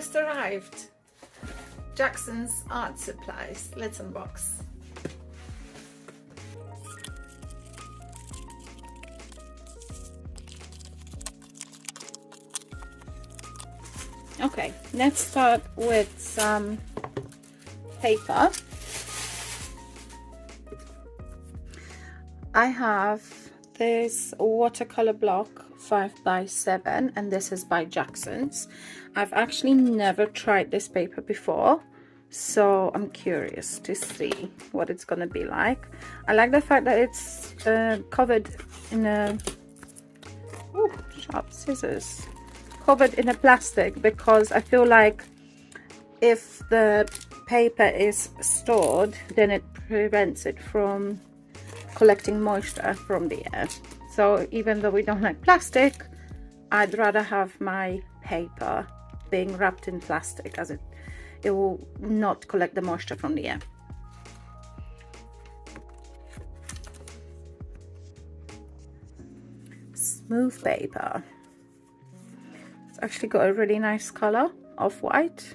just arrived. Jackson's art supplies. Let's unbox. Okay, let's start with some paper. I have this watercolor block 5x7 and this is by Jackson's. I've actually never tried this paper before, so I'm curious to see what it's gonna be like. I like the fact that it's covered in a sharp scissors, covered in a plastic, because I feel like if the paper is stored, then it prevents it from collecting moisture from the air. So even though we don't like plastic, I'd rather have my paper being wrapped in plastic, as it will not collect the moisture from the air. Smooth paper. It's actually got a really nice color of white.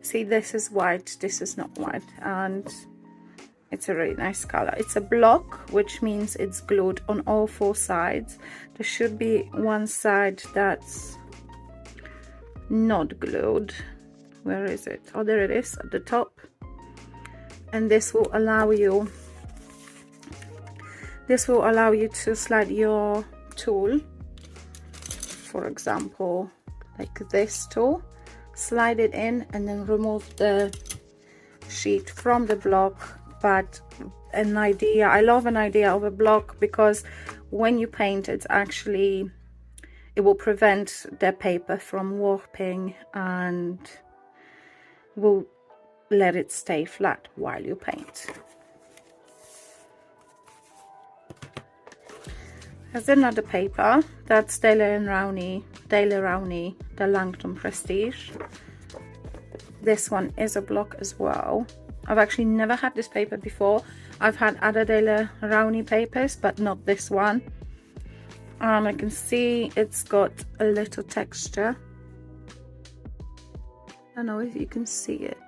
See, this is white, this is not white, and it's a really nice color. It's a block, which means it's glued on all four sides. There should be one side that's not glued. Where is it? Oh, there it is at the top. And this will allow you to slide your tool, for example, like this tool, slide it in and then remove the sheet from the block. But I love an idea of a block, because when you paint, it will prevent the paper from warping and will let it stay flat while you paint. There's another paper, that's Daler & Rowney, the Langton Prestige. This one is a block as well. I've actually never had this paper before. I've had other Daler & Rowney papers, but not this one. I can see it's got a little texture. I don't know if you can see it.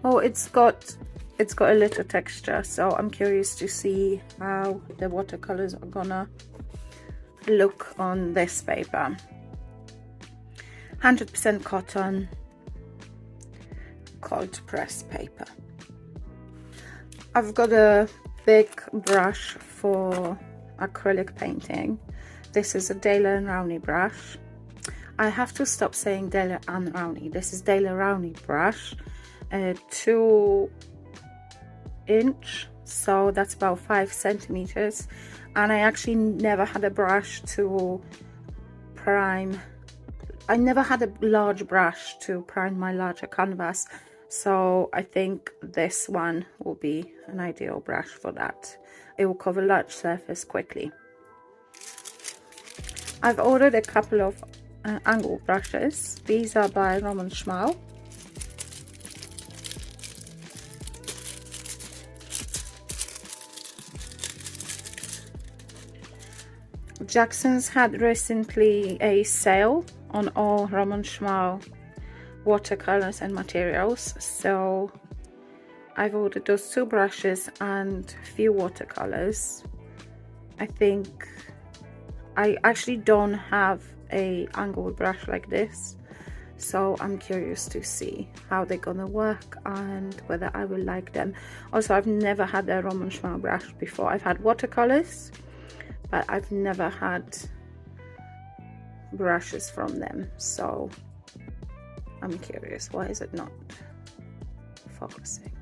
Oh, it's got a little texture, so I'm curious to see how the watercolors are gonna look on this paper. 100% cotton, cold press paper. I've got a big brush for acrylic painting. This is a Daler & Rowney brush. I have to stop saying Daler & Rowney. This is Daler & Rowney brush, 2 inch, so that's about 5 centimeters. And I actually never had a brush to prime. I never had a large brush to prime my larger canvas, so I think this one will be an ideal brush for that. It will cover large surface quickly. I've ordered a couple of angle brushes. These are by Roman Schmal. Jackson's had recently a sale on all Roman Schmal watercolors and materials, so I've ordered those 2 brushes and a few watercolors. I think I actually don't have a angled brush like this, so I'm curious to see how they're gonna work and whether I will like them. Also, I've never had a Roman Schmal brush before. I've had watercolors, but I've never had brushes from them, so I'm curious. Why is it not focusing?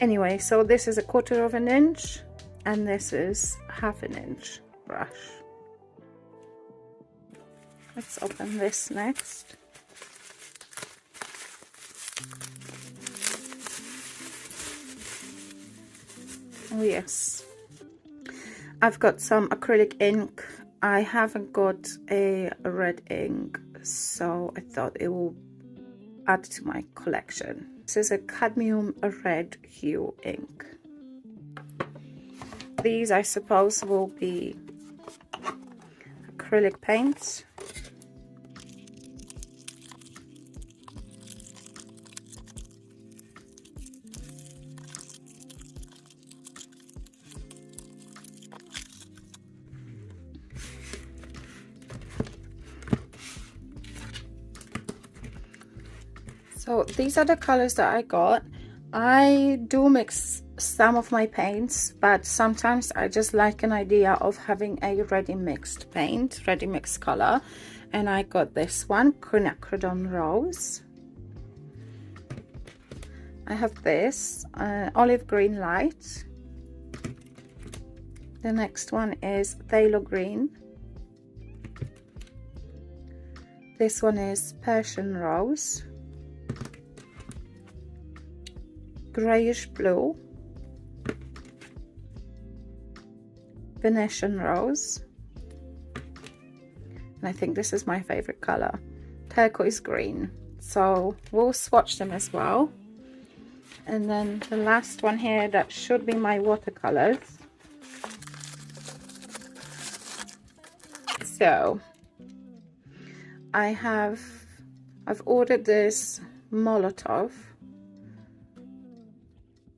Anyway, so this is a 1/4 inch and this is 1/2 inch brush. Let's open this next. Oh yes, I've got some acrylic ink. I haven't got a red ink, so I thought it will add to my collection. This is a cadmium red hue ink. These, I suppose, will be acrylic paints. So these are the colors that I got. I do mix some of my paints, but sometimes I just like an idea of having a ready mixed paint, ready mixed color. And I got this one, Quinacridone Rose. I have this, Olive Green Light. The next one is Phthalo Green. This one is Persian Rose. Grayish Blue. Venetian Rose. And I think this is my favorite color, Turquoise Green. So we'll swatch them as well. And then the last one here, that should be my watercolors. So I've ordered this Molotov.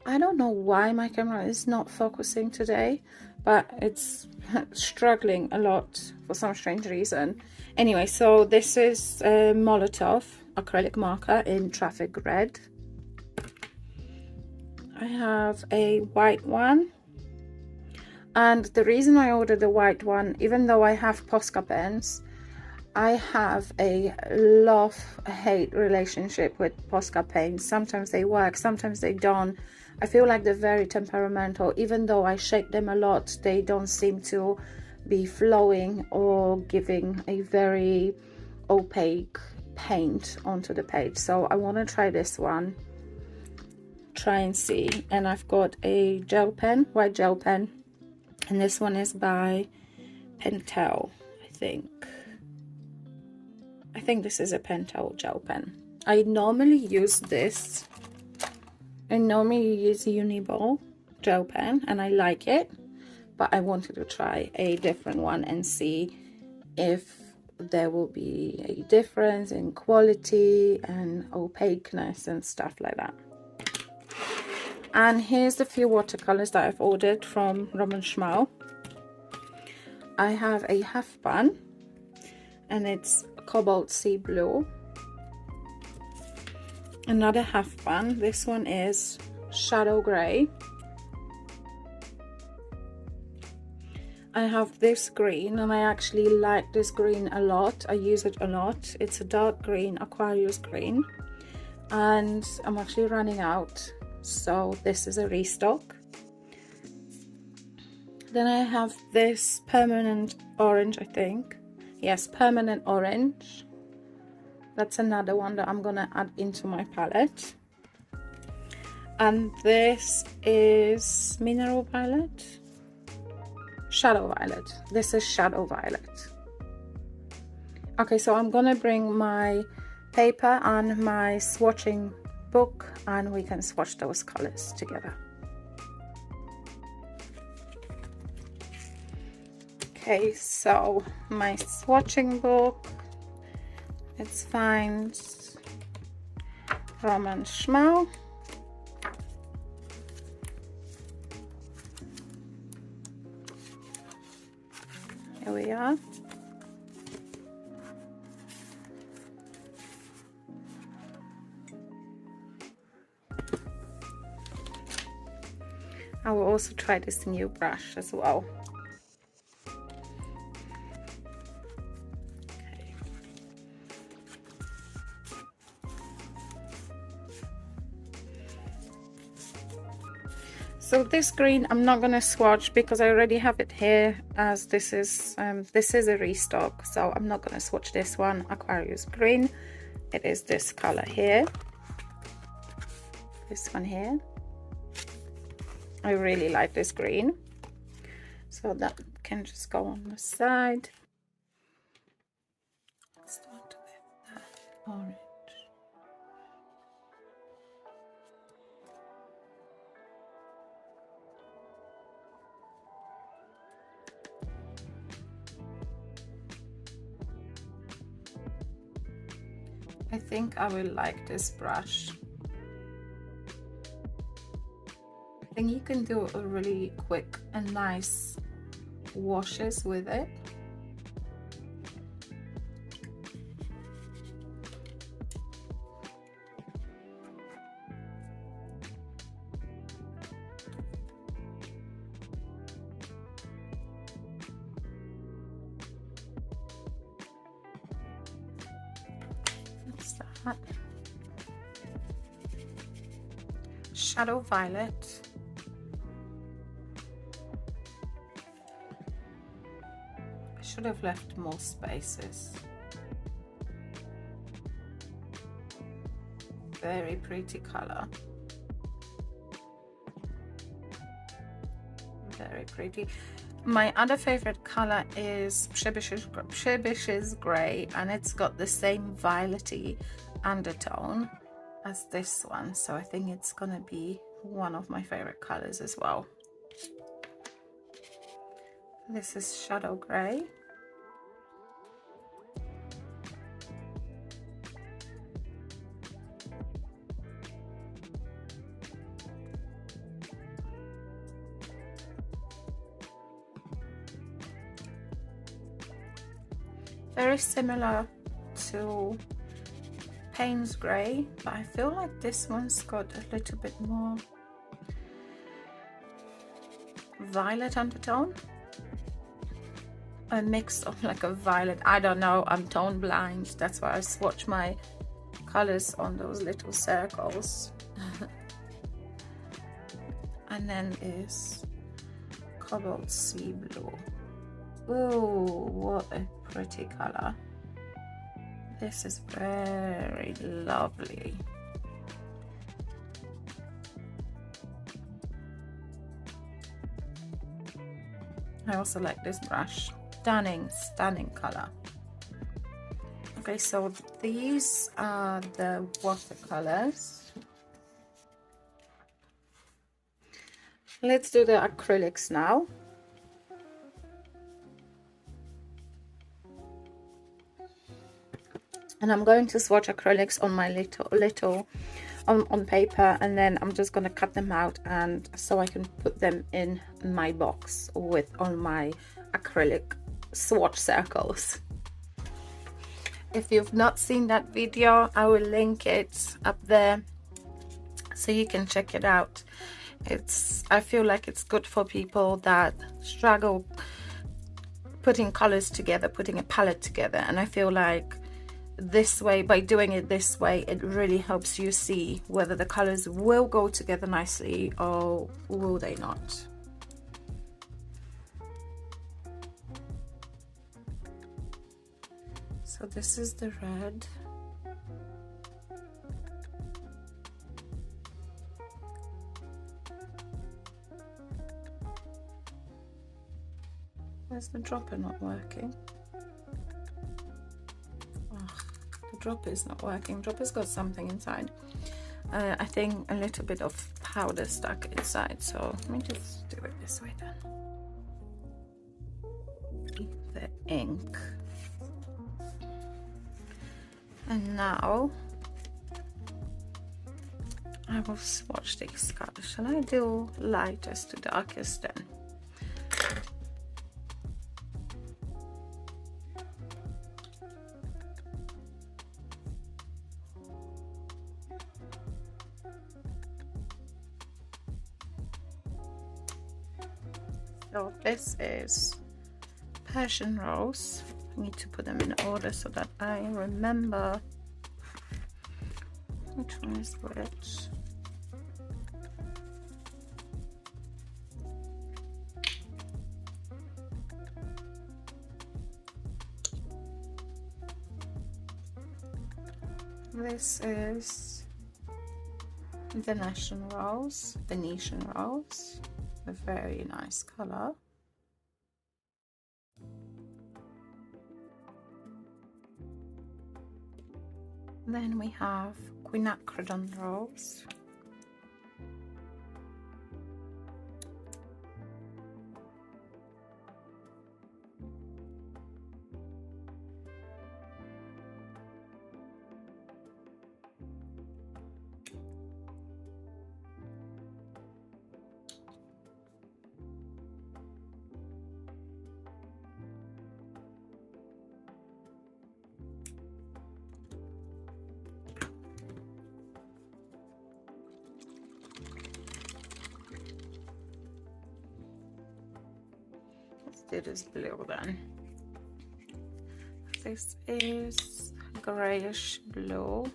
I don't know why my camera is not focusing today, but it's struggling a lot for some strange reason. Anyway, so this is a Molotov acrylic marker in Traffic Red. I have a white one, and the reason I ordered the white one, even though I have Posca pens, I have a love-hate relationship with Posca paints. Sometimes they work, sometimes they don't. I feel like they're very temperamental. Even though I shake them a lot, they don't seem to be flowing or giving a very opaque paint onto the page. So I want to try this one, try and see. And I've got a gel pen, white gel pen, and this one is by Pentel, I think. I think this is a Pentel gel pen. I normally use this. I normally use Uniball gel pen and I like it, but I wanted to try a different one and see if there will be a difference in quality and opaqueness and stuff like that. And here's the few watercolors that I've ordered from Roman Schmal. I have a half bun and it's Cobalt Sea Blue. Another half bun, this one is Shadow Grey. I have this green and I actually like this green a lot. I use it a lot. It's a dark green, Aquarius green, and I'm actually running out, so this is a restock. Then I have this Permanent Orange, I think. Yes, Permanent Orange. That's another one that I'm gonna add into my palette. And this is Mineral Violet, Shadow Violet. This is Shadow Violet. Okay, so I'm gonna bring my paper and my swatching book and we can swatch those colors together. Okay, so my swatching book, it's Find Roman Schmal. Here we are. I will also try this new brush as well. So this green I'm not gonna swatch because I already have it here, as this is a restock, so I'm not gonna swatch this one. Aquarius green, it is this color here, this one here. I really like this green, so that can just go on the side. Let's start with the orange. I think I will like this brush. I think you can do a really quick and nice washes with it. That shadow violet, I should have left more spaces. Very pretty color, very pretty. My other favorite color is Przebyszy's Grey, and it's got the same violety undertone as this one, so I think it's gonna be one of my favorite colors as well. This is Shadow Grey. Very similar to Payne's Grey, but I feel like this one's got a little bit more violet undertone. A mix of like a violet, I don't know, I'm tone blind, that's why I swatch my colors on those little circles. And then is Cobalt Sea Blue. Oh, what a pretty color. This is very lovely. I also like this brush. Stunning, stunning color. Okay, so these are the watercolors. Let's do the acrylics now. And I'm going to swatch acrylics on my little on paper, and then I'm just going to cut them out, and so I can put them in my box with all my acrylic swatch circles. If you've not seen that video, I will link it up there so you can check it out. I feel like it's good for people that struggle putting colors together, putting a palette together, and I feel like this way, by doing it this way, it really helps you see whether the colors will go together nicely or will they not. So this is the red. Where's the dropper not working? Dropper is not working. Dropper's got something inside. I think a little bit of powder stuck inside, so let me just do it this way then. The ink. And now I will swatch these colors. Shall I do lightest to darkest then? So this is Persian Rose. I need to put them in order so that I remember which one is which. This is Venetian Rose, a very nice color. Then we have Quinacridone Rose. do this blue then. This is grayish blue.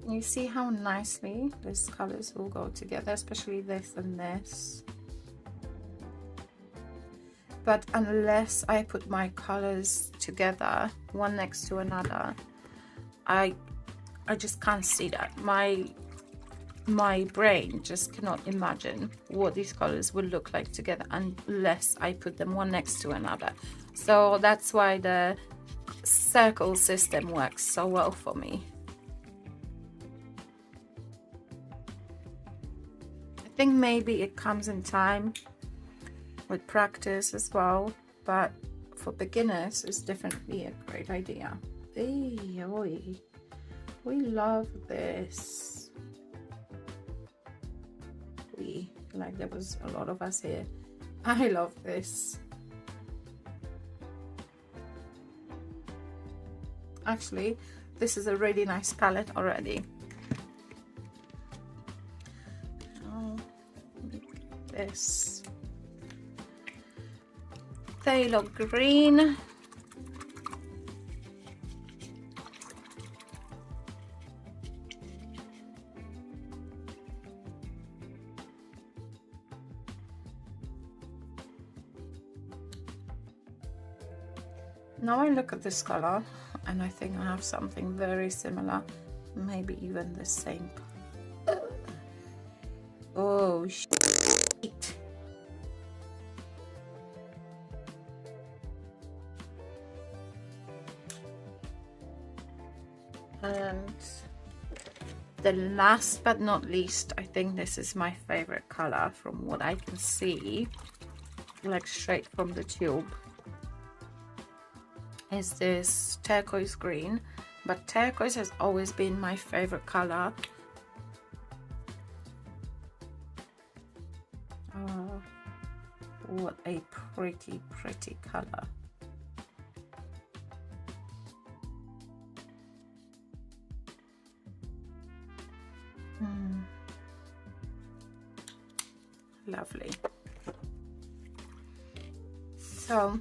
You see how nicely these colors will go together, especially this and this. But unless I put my colors together one next to another, I just can't see that. My brain just cannot imagine what these colors will look like together unless I put them one next to another. So that's why the circle system works so well for me. I think maybe it comes in time with practice as well, but for beginners it's definitely a great idea. Hey, we love this. We, like there was a lot of us here. I love this. Actually, this is a really nice palette already. Oh, this phthalo green. Now I look at this color and I think I have something very similar, maybe even the same color. Oh shit. And the last but not least, I think this is my favorite color from what I can see, like straight from the tube, is this turquoise green. But turquoise has always been my favorite color. Oh, what a pretty color. Lovely. So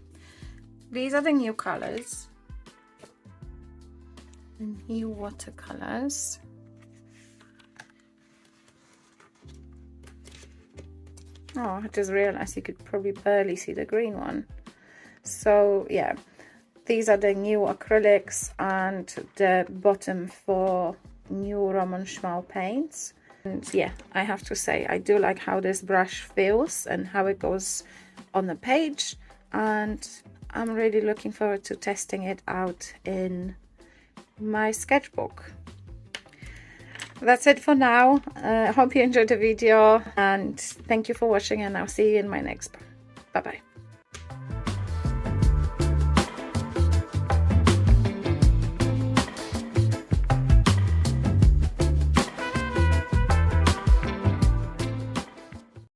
these are the new colors, the new watercolors. Oh, I just realized you could probably barely see the green one. So yeah, these are the new acrylics and the bottom for new Roman Szmal paints. And yeah, I have to say I do like how this brush feels and how it goes on the page, and I'm really looking forward to testing it out in my sketchbook. That's it for now. Hope you enjoyed the video, and thank you for watching, and I'll see you in my next. Bye bye.